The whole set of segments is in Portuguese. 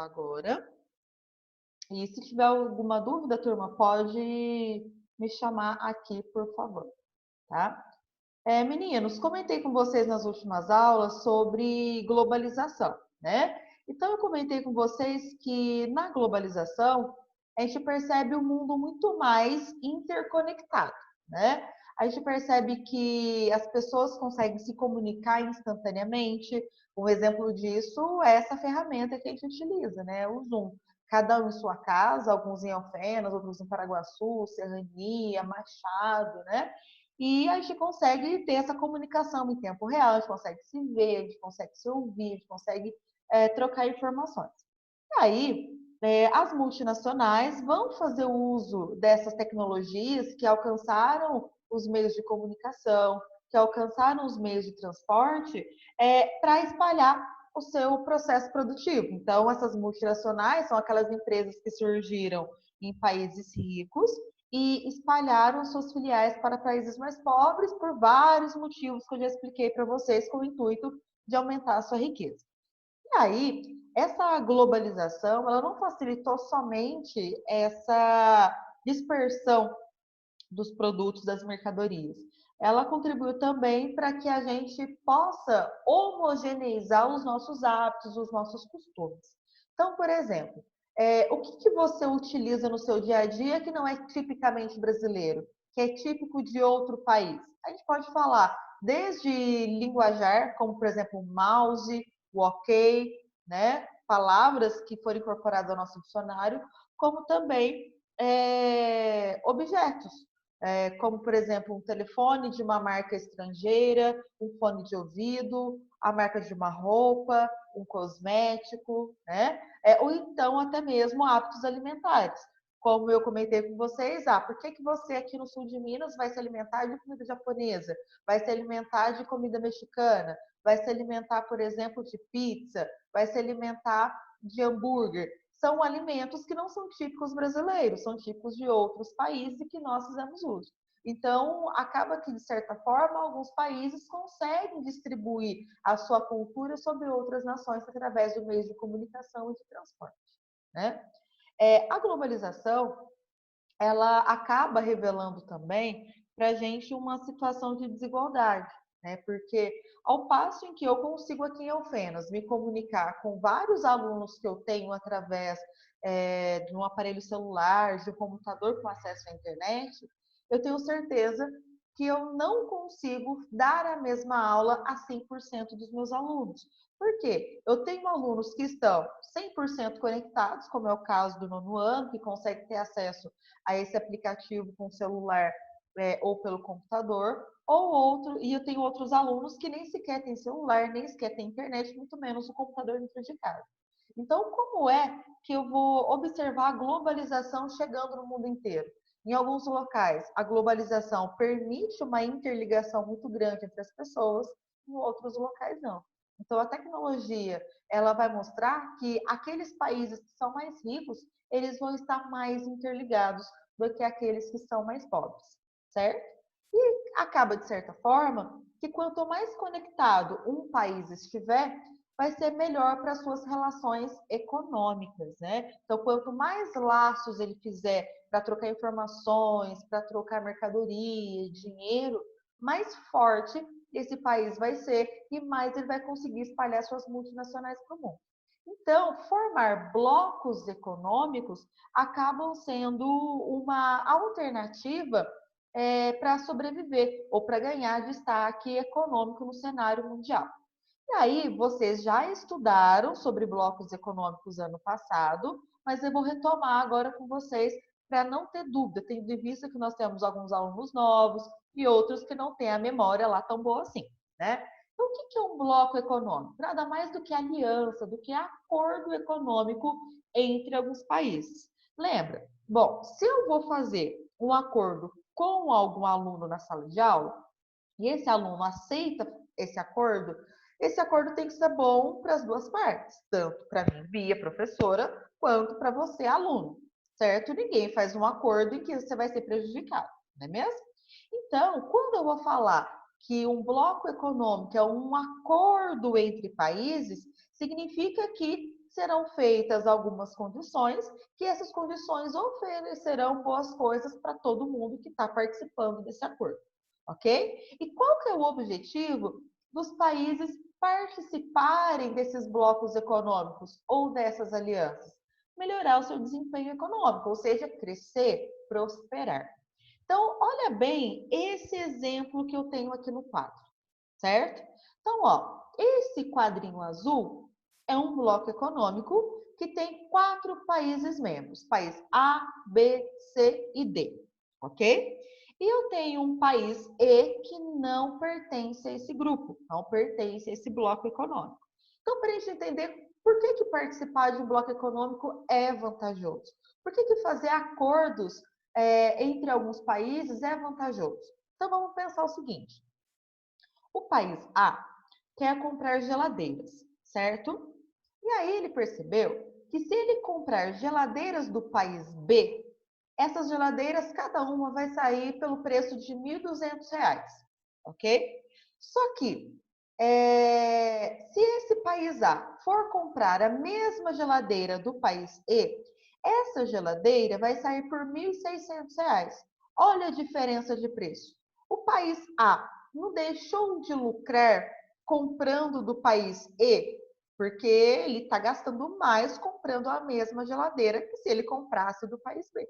agora. E se tiver alguma dúvida, turma, pode me chamar aqui, por favor, tá? Meninos, comentei com vocês nas últimas aulas sobre globalização, né? Então, eu comentei com vocês que na globalização a gente percebe o mundo muito mais interconectado, né? A gente percebe que as pessoas conseguem se comunicar instantaneamente. Um exemplo disso é essa ferramenta que a gente utiliza, né? O Zoom. Cada um em sua casa, alguns em Alfenas, outros em Paraguaçu, Serrania, Machado, né? E a gente consegue ter essa comunicação em tempo real, a gente consegue se ver, a gente consegue se ouvir, a gente consegue trocar informações. E aí, as multinacionais vão fazer uso dessas tecnologias que alcançaram os meios de comunicação, que alcançaram os meios de transporte, para espalhar o seu processo produtivo. Então, essas multinacionais são aquelas empresas que surgiram em países ricos e espalharam suas filiais para países mais pobres por vários motivos que eu já expliquei para vocês, com o intuito de aumentar a sua riqueza. E aí, essa globalização, ela não facilitou somente essa dispersão dos produtos, das mercadorias. Ela contribuiu também para que a gente possa homogeneizar os nossos hábitos, os nossos costumes. Então, por exemplo, o que você utiliza no seu dia a dia que não é tipicamente brasileiro, que é típico de outro país? A gente pode falar desde linguajar, como por exemplo o mouse, o ok, né? Palavras que foram incorporadas ao nosso dicionário, como também objetos, como, por exemplo, um telefone de uma marca estrangeira, um fone de ouvido, a marca de uma roupa, um cosmético, né? Ou então até mesmo hábitos alimentares. Como eu comentei com vocês, por que você aqui no sul de Minas vai se alimentar de comida japonesa? Vai se alimentar de comida mexicana? Vai se alimentar, por exemplo, de pizza? Vai se alimentar de hambúrguer? São alimentos que não são típicos brasileiros, são típicos de outros países e que nós fizemos uso. Então, acaba que, de certa forma, alguns países conseguem distribuir a sua cultura sobre outras nações através do meio de comunicação e de transporte, né? A globalização, ela acaba revelando também para a gente uma situação de desigualdade, né? Porque ao passo em que eu consigo aqui em Alfenas me comunicar com vários alunos que eu tenho através de um aparelho celular, de um computador com acesso à internet, eu tenho certeza que eu não consigo dar a mesma aula a 100% dos meus alunos. Por quê? Eu tenho alunos que estão 100% conectados, como é o caso do nono ano, que consegue ter acesso a esse aplicativo com o celular ou pelo computador, e eu tenho outros alunos que nem sequer têm celular, nem sequer têm internet, muito menos o computador dentro de casa. Então, como é que eu vou observar a globalização chegando no mundo inteiro? Em alguns locais, a globalização permite uma interligação muito grande entre as pessoas, em outros locais não. Então, a tecnologia, ela vai mostrar que aqueles países que são mais ricos, eles vão estar mais interligados do que aqueles que são mais pobres, certo? E acaba, de certa forma, que quanto mais conectado um país estiver, vai ser melhor para suas relações econômicas, né? Então, quanto mais laços ele fizer para trocar informações, para trocar mercadoria, dinheiro, mais forte esse país vai ser e mais ele vai conseguir espalhar suas multinacionais para o mundo. Então, formar blocos econômicos acabam sendo uma alternativa para sobreviver ou para ganhar destaque econômico no cenário mundial. E aí, vocês já estudaram sobre blocos econômicos ano passado, mas eu vou retomar agora com vocês para não ter dúvida, tendo em vista que nós temos alguns alunos novos e outros que não têm a memória lá tão boa assim, né? Então, o que é um bloco econômico? Nada mais do que aliança, do que acordo econômico entre alguns países. Lembra? Bom, se eu vou fazer um acordo com algum aluno na sala de aula, e esse aluno aceita esse acordo tem que ser bom para as duas partes, tanto para mim, via professora, quanto para você, aluno, certo? Ninguém faz um acordo em que você vai ser prejudicado, não é mesmo? Então, quando eu vou falar que um bloco econômico é um acordo entre países, significa que serão feitas algumas condições, que essas condições oferecerão boas coisas para todo mundo que está participando desse acordo, ok? E qual que é o objetivo dos países participarem desses blocos econômicos ou dessas alianças? Melhorar o seu desempenho econômico, ou seja, crescer, prosperar. Então, olha bem esse exemplo que eu tenho aqui no quadro, certo? Então, ó, esse quadrinho azul é um bloco econômico que tem 4 países membros, país A, B, C e D, ok? E eu tenho um país E que não pertence a esse grupo, não pertence a esse bloco econômico. Então, para a gente entender por que participar de um bloco econômico é vantajoso, por que fazer acordos entre alguns países é vantajoso. Então, vamos pensar o seguinte. O país A quer comprar geladeiras, certo? E aí ele percebeu que se ele comprar geladeiras do país B, essas geladeiras, cada uma vai sair pelo preço de R$ 1.200, ok? Só que, se esse país A for comprar a mesma geladeira do país E, essa geladeira vai sair por R$ 1.600. Olha a diferença de preço. O país A não deixou de lucrar comprando do país E, porque ele está gastando mais comprando a mesma geladeira que se ele comprasse do país B.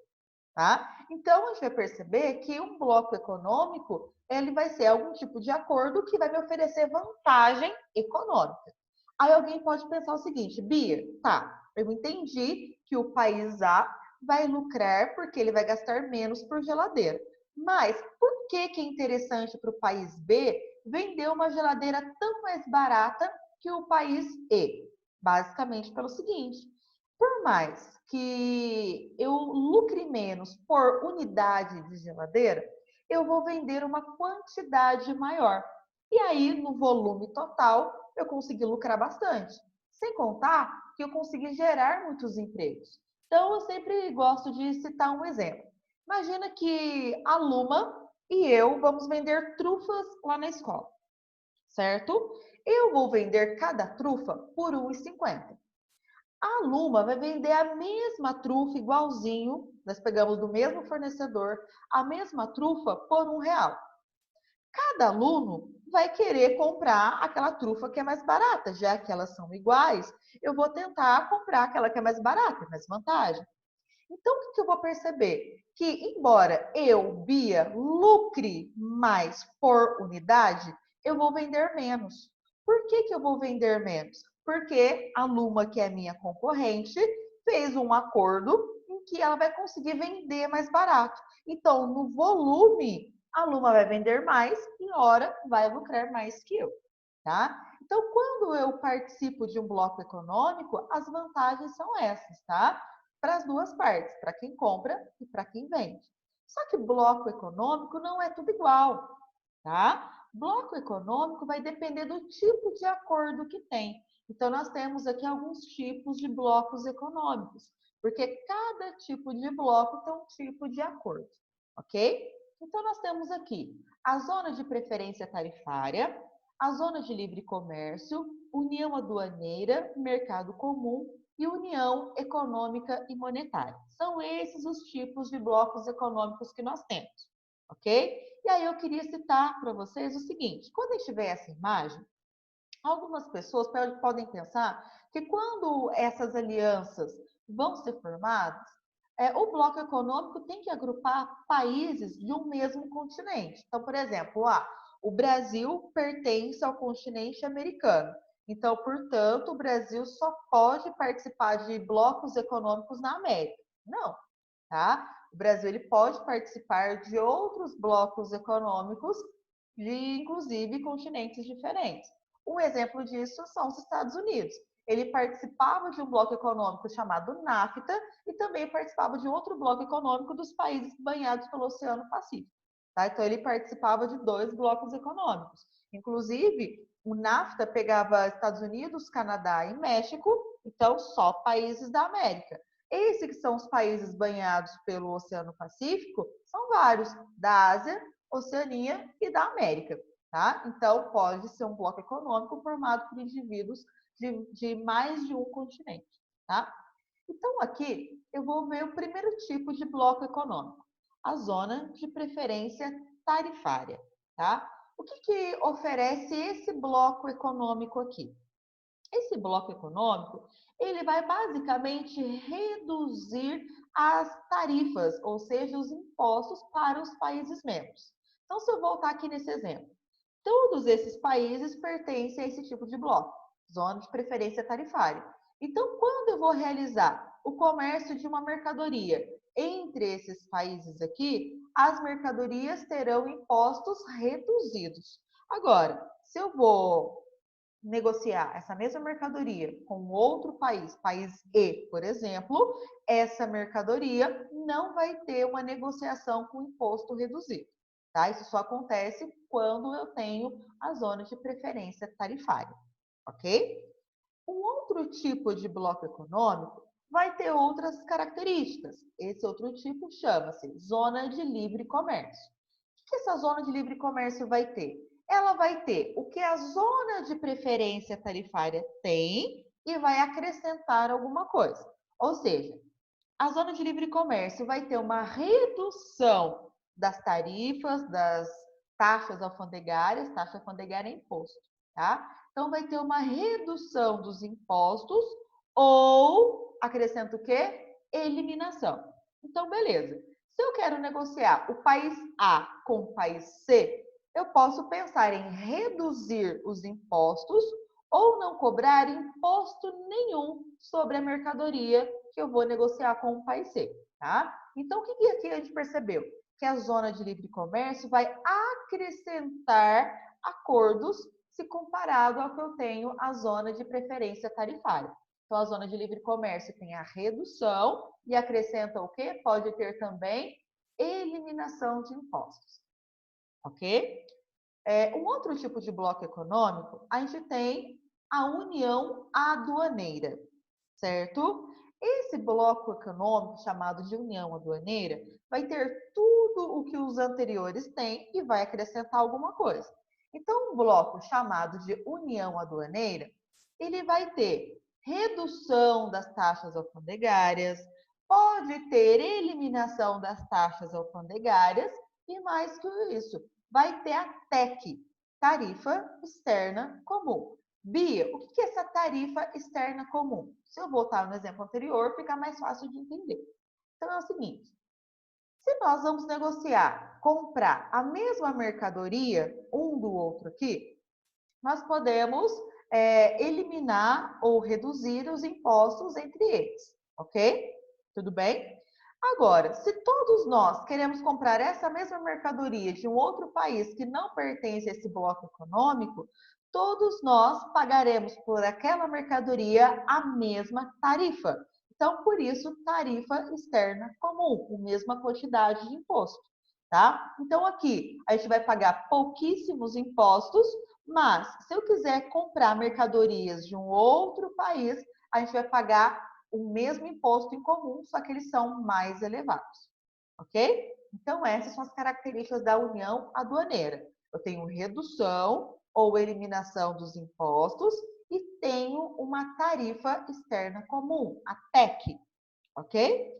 Tá? Então, a gente vai perceber que um bloco econômico ele vai ser algum tipo de acordo que vai me oferecer vantagem econômica. Aí alguém pode pensar o seguinte, Bia, tá, eu entendi que o país A vai lucrar porque ele vai gastar menos por geladeira. Mas por que é interessante para o país B vender uma geladeira tão mais barata que o país E? Basicamente pelo seguinte, por mais que eu lucre menos por unidade de geladeira, eu vou vender uma quantidade maior. E aí, no volume total, eu consegui lucrar bastante. Sem contar que eu consegui gerar muitos empregos. Então, eu sempre gosto de citar um exemplo. Imagina que a Luma e eu vamos vender trufas lá na escola, certo? Eu vou vender cada trufa por R$ 1,50. A Luma vai vender a mesma trufa igualzinho, nós pegamos do mesmo fornecedor, a mesma trufa por R$ 1. Cada aluno vai querer comprar aquela trufa que é mais barata, já que elas são iguais, eu vou tentar comprar aquela que é mais barata, mais vantagem. Então, o que eu vou perceber? Que, embora eu, Bia, lucre mais por unidade, eu vou vender menos. Por que eu vou vender menos? Porque a Luma, que é minha concorrente, fez um acordo em que ela vai conseguir vender mais barato. Então, no volume, a Luma vai vender mais e, hora, vai lucrar mais que eu. Tá? Então, quando eu participo de um bloco econômico, as vantagens são essas, tá? Para as duas partes, para quem compra e para quem vende. Só que bloco econômico não é tudo igual, tá? Bloco econômico vai depender do tipo de acordo que tem. Então, nós temos aqui alguns tipos de blocos econômicos, porque cada tipo de bloco tem um tipo de acordo, ok? Então, nós temos aqui a zona de preferência tarifária, a zona de livre comércio, união aduaneira, mercado comum e união econômica e monetária. São esses os tipos de blocos econômicos que nós temos, ok? E aí eu queria citar para vocês o seguinte, quando a gente vê essa imagem, algumas pessoas podem pensar que quando essas alianças vão ser formadas, o bloco econômico tem que agrupar países de um mesmo continente. Então, por exemplo, o Brasil pertence ao continente americano. Então, portanto, o Brasil só pode participar de blocos econômicos na América. Não, tá? O Brasil ele pode participar de outros blocos econômicos de, inclusive, continentes diferentes. Um exemplo disso são os Estados Unidos. Ele participava de um bloco econômico chamado NAFTA e também participava de outro bloco econômico dos países banhados pelo Oceano Pacífico. Tá? Então, ele participava de 2 blocos econômicos. Inclusive, o NAFTA pegava Estados Unidos, Canadá e México, então só países da América. Esses que são os países banhados pelo Oceano Pacífico são vários, da Ásia, Oceania e da América. Tá? Então, pode ser um bloco econômico formado por indivíduos de mais de um continente, tá? Então, aqui eu vou ver o primeiro tipo de bloco econômico, a zona de preferência tarifária, tá? O que oferece esse bloco econômico aqui? Esse bloco econômico, ele vai basicamente reduzir as tarifas, ou seja, os impostos para os países membros. Então, se eu voltar aqui nesse exemplo, todos esses países pertencem a esse tipo de bloco, zona de preferência tarifária. Então, quando eu vou realizar o comércio de uma mercadoria entre esses países aqui, as mercadorias terão impostos reduzidos. Agora, se eu vou negociar essa mesma mercadoria com outro país, país E, por exemplo, essa mercadoria não vai ter uma negociação com imposto reduzido, tá? Isso só acontece quando eu tenho a zona de preferência tarifária, ok? Um outro tipo de bloco econômico vai ter outras características. Esse outro tipo chama-se zona de livre comércio. O que essa zona de livre comércio vai ter? Ela vai ter o que a zona de preferência tarifária tem e vai acrescentar alguma coisa. Ou seja, a zona de livre comércio vai ter uma redução das tarifas, das taxas alfandegárias, taxa alfandegária é imposto, tá? Então, vai ter uma redução dos impostos ou, acrescenta o quê? Eliminação. Então, beleza. Se eu quero negociar o país A com o país C, eu posso pensar em reduzir os impostos ou não cobrar imposto nenhum sobre a mercadoria que eu vou negociar com o país C, tá? Então, o que aqui a gente percebeu? Que a zona de livre comércio vai acrescentar acordos se comparado ao que eu tenho a zona de preferência tarifária. Então, a zona de livre comércio tem a redução e acrescenta o quê? Pode ter também eliminação de impostos, ok? Um outro tipo de bloco econômico, a gente tem a união aduaneira, certo? Esse bloco econômico, chamado de união aduaneira, vai ter tudo o que os anteriores têm e vai acrescentar alguma coisa. Então, um bloco chamado de união aduaneira, ele vai ter redução das taxas alfandegárias, pode ter eliminação das taxas alfandegárias e mais que isso, vai ter a TEC, Tarifa Externa Comum. Bia, o que é essa tarifa externa comum? Se eu voltar no exemplo anterior, fica mais fácil de entender. Então, é o seguinte, se nós vamos negociar, comprar a mesma mercadoria, um do outro aqui, nós podemos eliminar ou reduzir os impostos entre eles, ok? Tudo bem? Agora, se todos nós queremos comprar essa mesma mercadoria de um outro país que não pertence a esse bloco econômico, todos nós pagaremos por aquela mercadoria a mesma tarifa. Então, por isso, tarifa externa comum, a mesma quantidade de imposto, tá? Então, aqui, a gente vai pagar pouquíssimos impostos, mas se eu quiser comprar mercadorias de um outro país, a gente vai pagar o mesmo imposto em comum, só que eles são mais elevados, ok? Então, essas são as características da união aduaneira. Eu tenho redução ou eliminação dos impostos e tenho uma tarifa externa comum, a TEC, ok?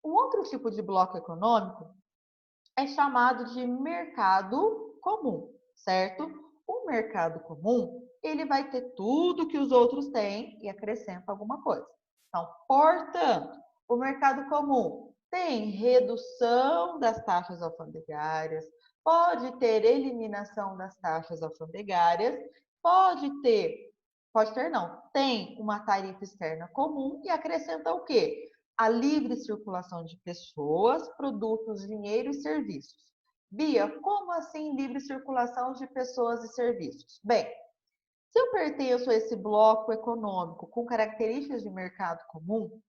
Um outro tipo de bloco econômico é chamado de mercado comum, certo? O mercado comum, ele vai ter tudo que os outros têm e acrescenta alguma coisa. Então, portanto, o mercado comum tem redução das taxas alfandegárias, pode ter eliminação das taxas alfandegárias, tem uma tarifa externa comum e acrescenta o quê? A livre circulação de pessoas, produtos, dinheiro e serviços. Bia, como assim livre circulação de pessoas e serviços? Bem, se eu pertenço a esse bloco econômico com características de mercado comum, o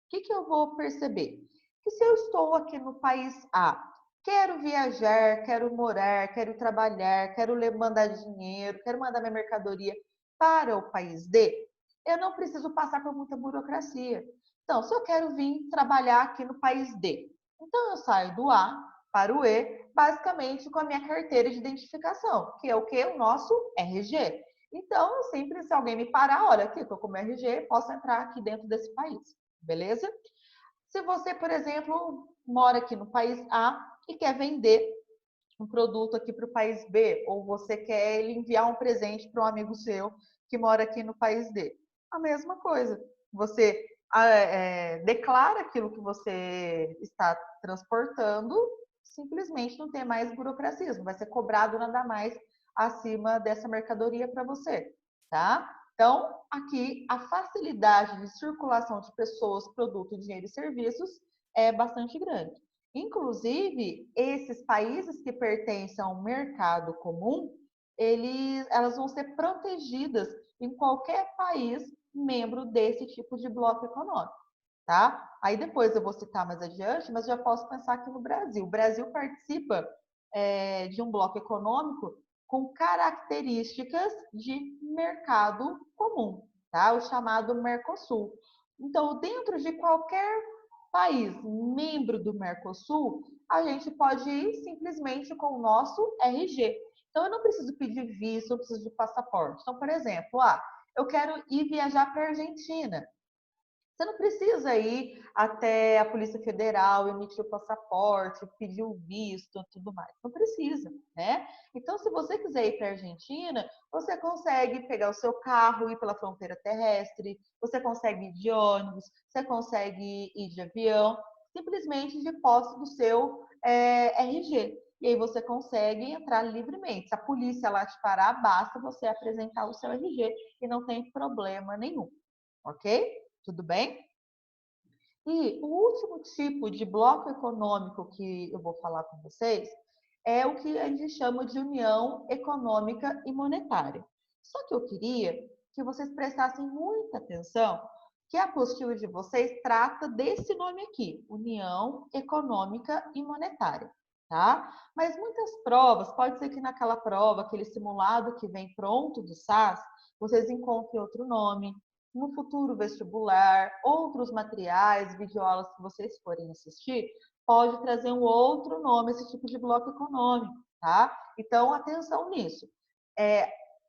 que eu vou perceber? Que se eu estou aqui no país A, quero viajar, quero morar, quero trabalhar, quero mandar dinheiro, quero mandar minha mercadoria para o país D, eu não preciso passar por muita burocracia. Então, se eu quero vir trabalhar aqui no país D, então eu saio do A para o E, basicamente com a minha carteira de identificação, que é o que? O nosso RG. Então, sempre se alguém me parar, olha, aqui, estou com meu RG, posso entrar aqui dentro desse país, beleza? Se você, por exemplo, mora aqui no país A e quer vender um produto aqui para o país B, ou você quer enviar um presente para um amigo seu que mora aqui no país D. A mesma coisa. Você declara aquilo que você está transportando, simplesmente não tem mais burocracia, não vai ser cobrado nada mais acima dessa mercadoria para você, tá? Então, aqui a facilidade de circulação de pessoas, produto, dinheiro e serviços é bastante grande. Inclusive, esses países que pertencem ao mercado comum, elas vão ser protegidas em qualquer país membro desse tipo de bloco econômico, tá? Aí depois eu vou citar mais adiante, mas já posso pensar aqui no Brasil. O Brasil participa de um bloco econômico com características de mercado comum, tá? O chamado Mercosul. Então, dentro de qualquer país membro do Mercosul, a gente pode ir simplesmente com o nosso RG. Então, eu não preciso pedir visto, eu preciso de passaporte. Então, por exemplo, eu quero ir viajar para a Argentina. Você não precisa ir até a Polícia Federal, emitir o passaporte, pedir o visto, tudo mais. Não precisa, né? Então, se você quiser ir para a Argentina, você consegue pegar o seu carro e ir pela fronteira terrestre, você consegue ir de ônibus, você consegue ir de avião, simplesmente de posse do seu RG. E aí você consegue entrar livremente. Se a polícia lá te parar, basta você apresentar o seu RG e não tem problema nenhum, ok? Tudo bem? E o último tipo de bloco econômico que eu vou falar com vocês é o que a gente chama de união econômica e monetária. Só que eu queria que vocês prestassem muita atenção que a apostila de vocês trata desse nome aqui, União Econômica e Monetária, tá? Mas muitas provas, pode ser que naquela prova, aquele simulado que vem pronto do SAS, vocês encontrem outro nome, no futuro vestibular, outros materiais, videoaulas que vocês forem assistir, pode trazer um outro nome, esse tipo de bloco econômico, tá? Então, atenção nisso.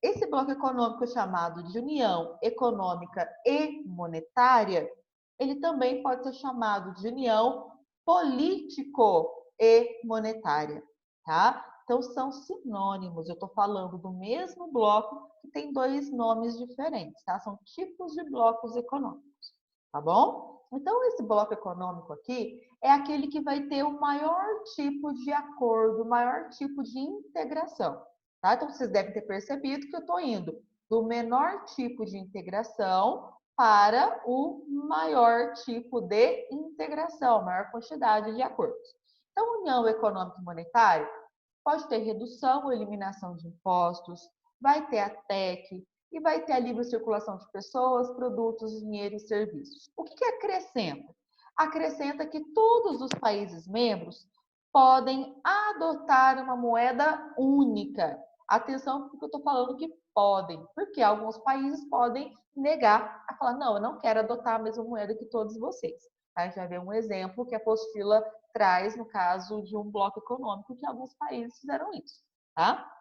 Esse bloco econômico chamado de União Econômica e Monetária, ele também pode ser chamado de União Político e Monetária, tá? Então, são sinônimos. Eu estou falando do mesmo bloco que tem dois nomes diferentes, tá? São tipos de blocos econômicos, tá bom? Então, esse bloco econômico aqui é aquele que vai ter o maior tipo de acordo, o maior tipo de integração, tá? Então, vocês devem ter percebido que eu estou indo do menor tipo de integração para o maior tipo de integração, maior quantidade de acordos. Então, União Econômica e Monetária pode ter redução ou eliminação de impostos, vai ter a TEC e vai ter a livre circulação de pessoas, produtos, dinheiro e serviços. O que acrescenta? Acrescenta que todos os países membros podem adotar uma moeda única. Atenção, porque eu estou falando que podem, porque alguns países podem negar a falar, não, eu não quero adotar a mesma moeda que todos vocês. A gente vai ver um exemplo que a apostila traz no caso de um bloco econômico que alguns países fizeram isso, tá?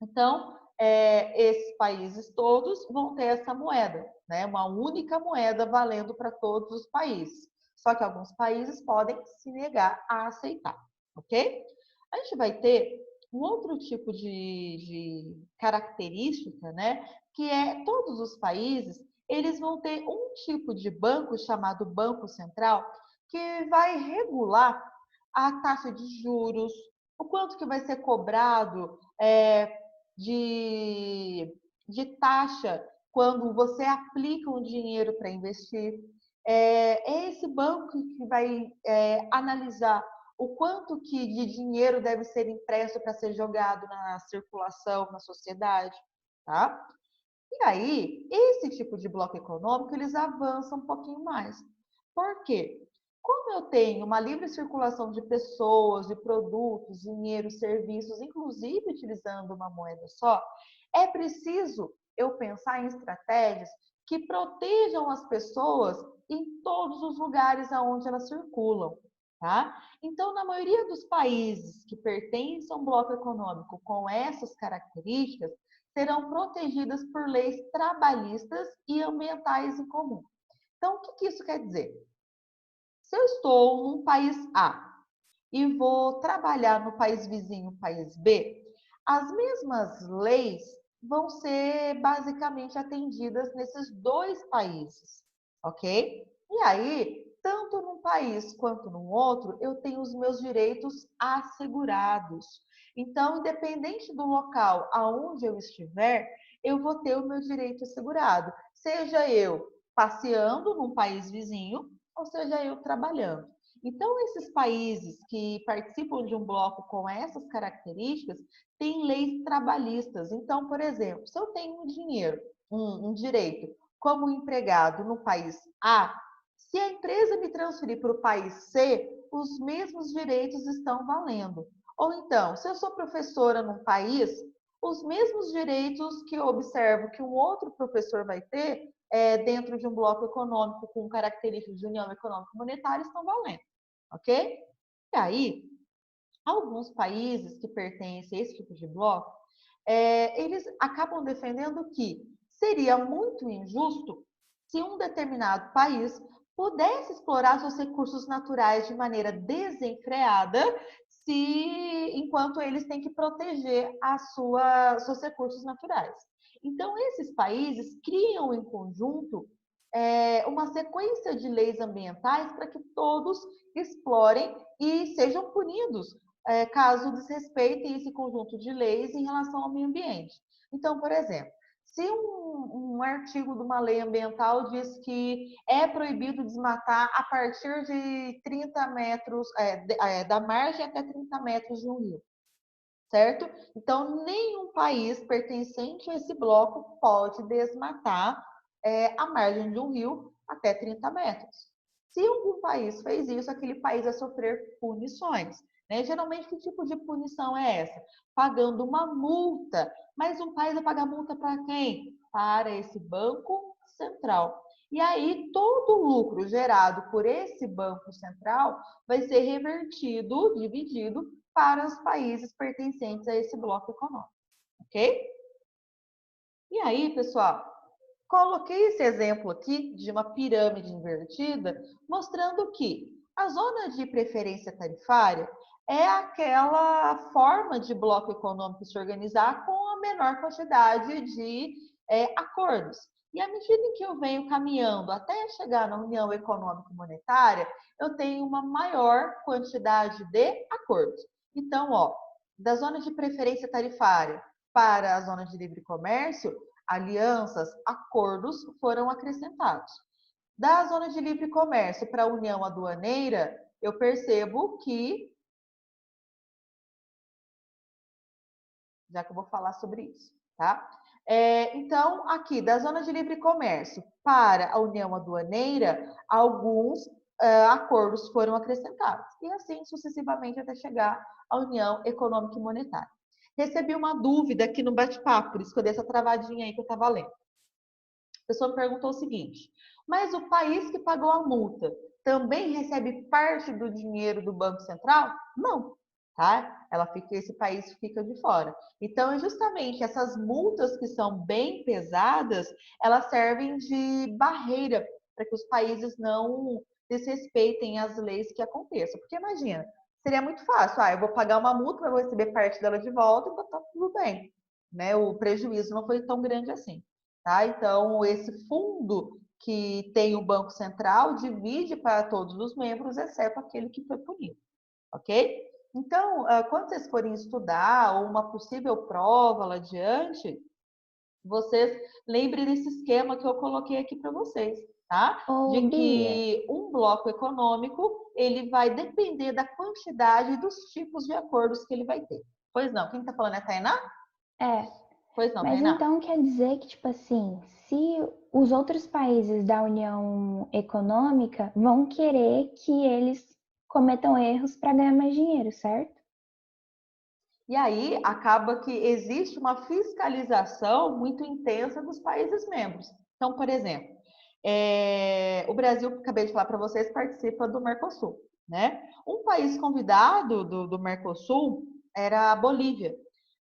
Então, esses países todos vão ter essa moeda, né? Uma única moeda valendo para todos os países. Só que alguns países podem se negar a aceitar, ok? A gente vai ter um outro tipo de característica, né? Que é todos os países, eles vão ter um tipo de banco chamado Banco Central que vai regular a taxa de juros, o quanto que vai ser cobrado de, de taxa quando você aplica um dinheiro para investir. É esse banco que vai analisar o quanto que de dinheiro deve ser impresso para ser jogado na circulação, na sociedade, tá? E aí, esse tipo de bloco econômico, eles avançam um pouquinho mais. Por quê? Como eu tenho uma livre circulação de pessoas, de produtos, dinheiro, serviços, inclusive utilizando uma moeda só, é preciso eu pensar em estratégias que protejam as pessoas em todos os lugares aonde elas circulam, tá? Então, na maioria dos países que pertencem a um bloco econômico com essas características, serão protegidas por leis trabalhistas e ambientais em comum. Então, o que isso quer dizer? Se eu estou num país A e vou trabalhar no país vizinho, país B, as mesmas leis vão ser basicamente atendidas nesses dois países, ok? E aí, tanto num país quanto no outro, eu tenho os meus direitos assegurados. Então, independente do local aonde eu estiver, eu vou ter o meu direito assegurado. Seja eu passeando num país vizinho, ou seja eu trabalhando. Então, esses países que participam de um bloco com essas características têm leis trabalhistas. Então, por exemplo, se eu tenho um dinheiro, um direito como empregado no país A, se a empresa me transferir para o país C, os mesmos direitos estão valendo. Ou então, se eu sou professora num país, os mesmos direitos que eu observo que um outro professor vai ter dentro de um bloco econômico com características de união econômica e monetária estão valendo, ok? E aí, alguns países que pertencem a esse tipo de bloco, eles acabam defendendo que seria muito injusto se um determinado país pudesse explorar seus recursos naturais de maneira desenfreada, enquanto eles têm que proteger seus recursos naturais. Então, esses países criam em conjunto uma sequência de leis ambientais para que todos explorem e sejam punidos caso desrespeitem esse conjunto de leis em relação ao meio ambiente. Então, por exemplo, se um artigo de uma lei ambiental diz que é proibido desmatar a partir de 30 metros, da margem até 30 metros de um rio, certo? Então, nenhum país pertencente a esse bloco pode desmatar a margem de um rio até 30 metros. Se algum país fez isso, aquele país vai sofrer punições. Né? Geralmente, que tipo de punição é essa? Pagando uma multa. Mas um país vai pagar multa para quem? Para esse Banco Central. E aí, todo o lucro gerado por esse Banco Central vai ser revertido, dividido, para os países pertencentes a esse bloco econômico. Ok? E aí, pessoal, coloquei esse exemplo aqui de uma pirâmide invertida, mostrando que a zona de preferência tarifária é aquela forma de bloco econômico se organizar com a menor quantidade de acordos. E à medida em que eu venho caminhando até chegar na União Econômica e Monetária, eu tenho uma maior quantidade de acordos. Então, ó, da zona de preferência tarifária para a zona de livre comércio, alianças, acordos foram acrescentados. Da zona de livre comércio para a União Aduaneira, eu percebo que, já que eu vou falar sobre isso, tá? Então, aqui, da zona de livre comércio para a União Aduaneira, alguns acordos foram acrescentados. E assim sucessivamente até chegar à União Econômica e Monetária. Recebi uma dúvida aqui no bate-papo, por isso que eu dei essa travadinha aí que eu estava lendo. A pessoa me perguntou o seguinte: mas o país que pagou a multa também recebe parte do dinheiro do Banco Central? Não, tá? Esse país fica de fora. Então, é justamente essas multas que são bem pesadas, elas servem de barreira para que os países não desrespeitem as leis que aconteçam. Porque imagina, seria muito fácil, eu vou pagar uma multa, eu vou receber parte dela de volta, então tá tudo bem, né? O prejuízo não foi tão grande assim. Tá? Então, esse fundo que tem o Banco Central divide para todos os membros, exceto aquele que foi punido, ok? Então, quando vocês forem estudar ou uma possível prova lá adiante, vocês lembrem desse esquema que eu coloquei aqui para vocês, tá? Ô, De Bia, que um bloco econômico, ele vai depender da quantidade e dos tipos de acordos que ele vai ter. Pois não, quem está falando é a Tainá? é, Pois não, mas Tainá? então quer dizer que, tipo assim, se os outros países da União Econômica vão querer que eles cometam erros para ganhar mais dinheiro, certo? E aí acaba que existe uma fiscalização muito intensa dos países membros. Então, por exemplo, o Brasil, acabei de falar para vocês, participa do Mercosul, né? Um país convidado do Mercosul era a Bolívia.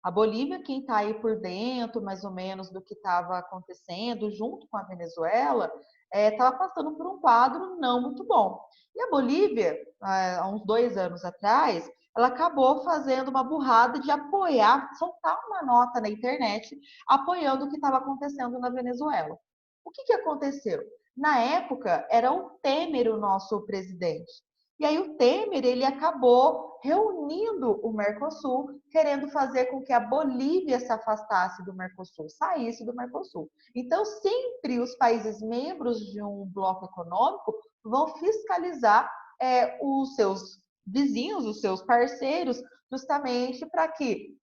A Bolívia, quem está aí por dentro, mais ou menos, do que estava acontecendo, junto com a Venezuela, estava passando por um quadro não muito bom. E a Bolívia, há uns 2 anos atrás, ela acabou fazendo uma burrada de apoiar, soltar uma nota na internet, apoiando o que estava acontecendo na Venezuela. O que aconteceu? Na época, era o Temer o nosso presidente. E aí o Temer, ele acabou reunindo o Mercosul, querendo fazer com que a Bolívia se afastasse do Mercosul, saísse do Mercosul. Então, sempre os países membros de um bloco econômico vão fiscalizar os seus vizinhos, os seus parceiros, justamente para que,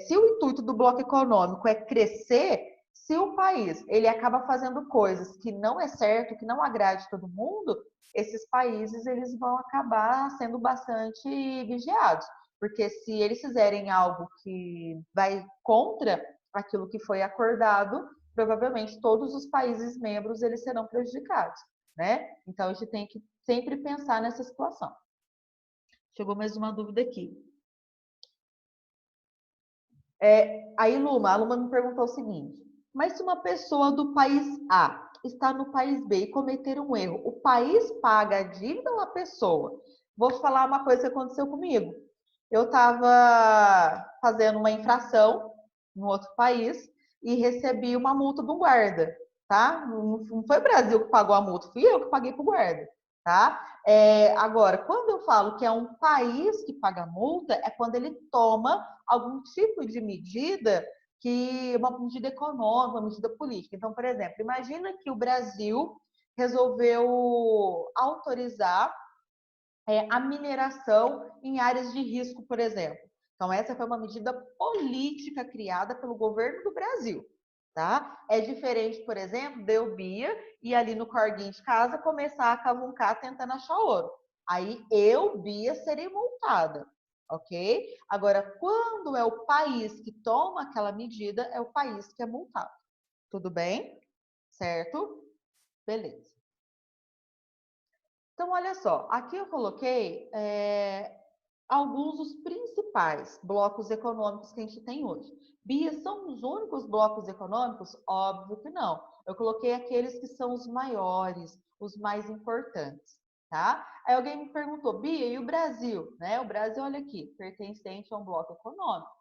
se o intuito do bloco econômico é crescer, se o país ele acaba fazendo coisas que não é certo, que não agrade todo mundo, esses países eles vão acabar sendo bastante vigiados, porque se eles fizerem algo que vai contra aquilo que foi acordado, provavelmente todos os países membros eles serão prejudicados, né? Então a gente tem que sempre pensar nessa situação. Chegou mais uma dúvida aqui. Aí, a Luma me perguntou o seguinte: mas se uma pessoa do país A está no país B e cometer um erro, o país paga a dívida ou a pessoa? Vou te falar uma coisa que aconteceu comigo. Eu estava fazendo uma infração no outro país e recebi uma multa do guarda, tá? Não foi o Brasil que pagou a multa, fui eu que paguei para o guarda, tá? Agora, quando eu falo que é um país que paga a multa, é quando ele toma algum tipo de medida uma medida econômica, uma medida política. Então, por exemplo, imagina que o Brasil resolveu autorizar a mineração em áreas de risco, por exemplo. Então, essa foi uma medida política criada pelo governo do Brasil. Tá? É diferente, por exemplo, de eu, Bia, e ali no corguinho de casa começar a cavuncar tentando achar ouro. Aí eu, Bia, serei multada, ok? Agora, quando é o país que toma aquela medida, é o país que é multado. Tudo bem? Certo? Beleza. Então, olha só, aqui eu coloquei alguns dos principais blocos econômicos que a gente tem hoje. Bia, são os únicos blocos econômicos? Óbvio que não. Eu coloquei aqueles que são os maiores, os mais importantes, tá? Aí alguém me perguntou, Bia, e o Brasil? Né? O Brasil, olha aqui, pertencente a um bloco econômico,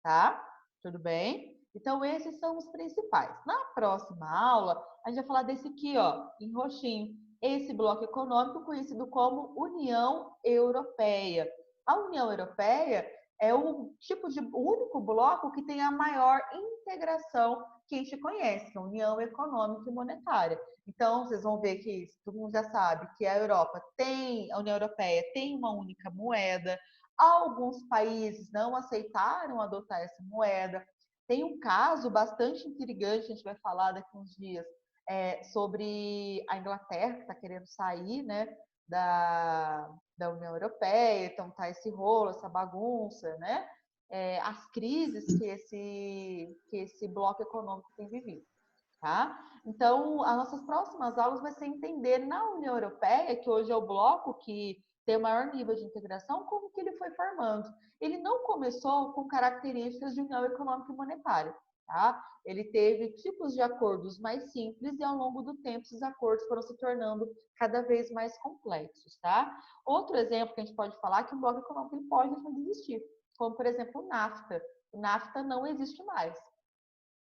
tá? Tudo bem? Então, esses são os principais. Na próxima aula, a gente vai falar desse aqui, ó, em roxinho. Esse bloco econômico conhecido como União Europeia. A União Europeia é o tipo de único bloco que tem a maior integração que a gente conhece, que é a União Econômica e Monetária. Então, vocês vão ver que todo mundo já sabe que a a União Europeia tem uma única moeda. Alguns países não aceitaram adotar essa moeda. Tem um caso bastante intrigante, a gente vai falar daqui uns dias, sobre a Inglaterra, que está querendo sair, né, da União Europeia, então tá esse rolo, essa bagunça, né? As crises que esse bloco econômico tem vivido, tá? Então, as nossas próximas aulas vai ser entender na União Europeia, que hoje é o bloco que tem o maior nível de integração, como que ele foi formando. Ele não começou com características de União Econômica e Monetária, tá? Ele teve tipos de acordos mais simples e ao longo do tempo esses acordos foram se tornando cada vez mais complexos, tá? Outro exemplo que a gente pode falar é que o bloco econômico pode deixar de existir, como por exemplo o NAFTA. O NAFTA não existe mais,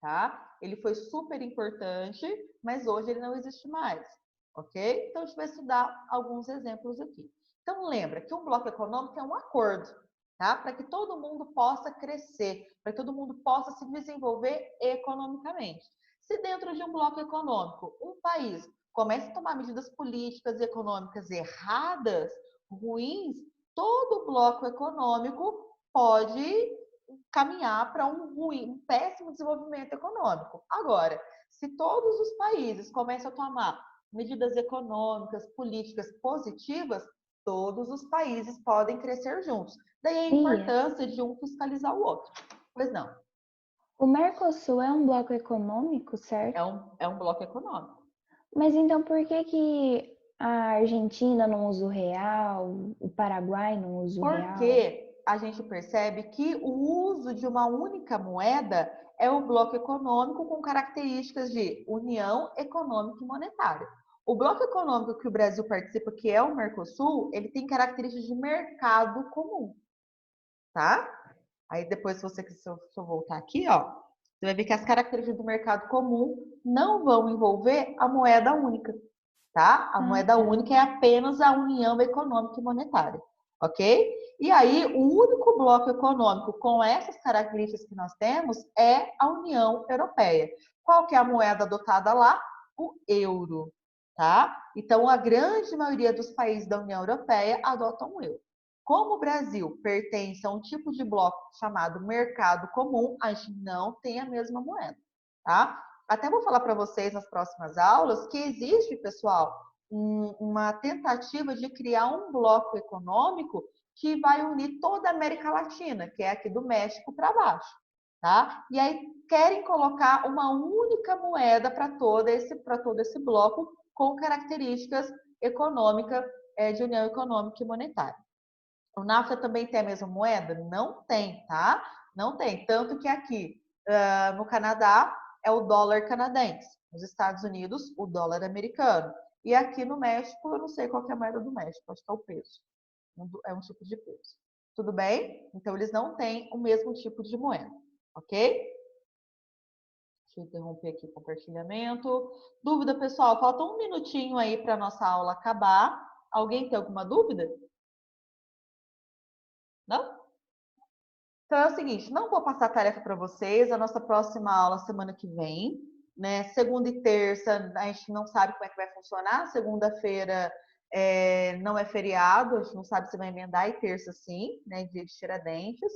tá? Ele foi super importante, mas hoje ele não existe mais, ok? Então a gente vai estudar alguns exemplos aqui. Então lembra que um bloco econômico é um acordo, tá? Para que todo mundo possa crescer, para que todo mundo possa se desenvolver economicamente. Se dentro de um bloco econômico, um país começa a tomar medidas políticas e econômicas erradas, ruins, todo bloco econômico pode caminhar para um péssimo desenvolvimento econômico. Agora, se todos os países começam a tomar medidas econômicas, políticas positivas, todos os países podem crescer juntos. Daí a importância de um fiscalizar o outro. Pois não. O Mercosul é um bloco econômico, certo? É um bloco econômico. Mas então por que a Argentina não usa o real, o Paraguai não usa o real? Porque a gente percebe que o uso de uma única moeda é o bloco econômico com características de união econômica e monetária. O bloco econômico que o Brasil participa, que é o Mercosul, ele tem características de mercado comum, tá? Aí depois, se eu voltar aqui, ó, você vai ver que as características do mercado comum não vão envolver a moeda única, tá? A moeda única é apenas a união econômica e monetária, ok? E aí, o único bloco econômico com essas características que nós temos é a União Europeia. Qual que é a moeda adotada lá? O euro, tá? Então, a grande maioria dos países da União Europeia adotam o euro. Como o Brasil pertence a um tipo de bloco chamado mercado comum, a gente não tem a mesma moeda, tá? Até vou falar para vocês nas próximas aulas que existe, pessoal, uma tentativa de criar um bloco econômico que vai unir toda a América Latina, que é aqui do México para baixo, tá? E aí querem colocar uma única moeda para todo esse bloco com características econômicas de união econômica e monetária. O NAFTA também tem a mesma moeda? Não tem, tá? Não tem. Tanto que aqui no Canadá é o dólar canadense. Nos Estados Unidos, o dólar americano. E aqui no México, eu não sei qual que é a moeda do México, acho que é o peso. É um tipo de peso. Tudo bem? Então, eles não têm o mesmo tipo de moeda, ok? Deixa eu interromper aqui o compartilhamento. Dúvida, pessoal? Falta um minutinho aí para a nossa aula acabar. Alguém tem alguma dúvida? Não? Então é o seguinte, não vou passar a tarefa para vocês, a nossa próxima aula semana que vem, né? Segunda e terça a gente não sabe como é que vai funcionar, segunda-feira não é feriado, a gente não sabe se vai emendar, e terça sim, né? Dia de Tiradentes.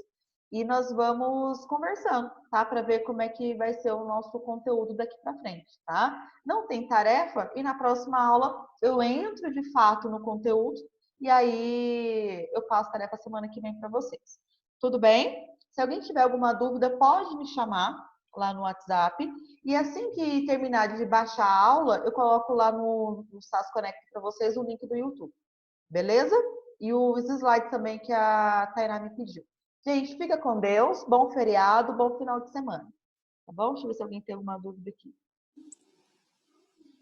E nós vamos conversando, tá? Para ver como é que vai ser o nosso conteúdo daqui para frente, tá? Não tem tarefa e na próxima aula eu entro de fato no conteúdo e aí eu passo a tarefa semana que vem para vocês. Tudo bem? Se alguém tiver alguma dúvida, pode me chamar lá no WhatsApp. E assim que terminar de baixar a aula, eu coloco lá no SAS Connect para vocês o link do YouTube. Beleza? E os slides também que a Tainá me pediu. Gente, fica com Deus. Bom feriado, bom final de semana. Tá bom? Deixa eu ver se alguém tem alguma dúvida aqui.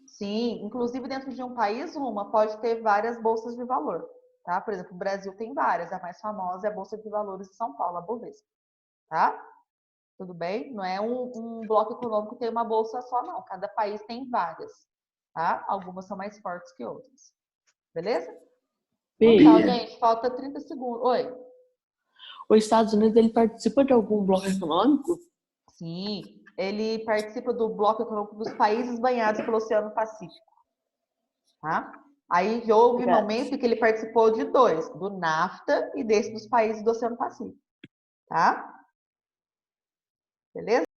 Sim, inclusive dentro de um país, uma pode ter várias bolsas de valor. Tá? Por exemplo, o Brasil tem várias. A mais famosa é a Bolsa de Valores de São Paulo, a Bovespa. Tá? Tudo bem? Não é um bloco econômico que tem uma bolsa só, não. Cada país tem várias. Tá? Algumas são mais fortes que outras. Beleza? Então, gente, falta 30 segundos. Oi. Os Estados Unidos, ele participa de algum bloco econômico? Sim, ele participa do bloco econômico dos países banhados pelo Oceano Pacífico. Tá? Aí houve um momento que ele participou de dois, do NAFTA e desse dos países do Oceano Pacífico. Tá? Beleza?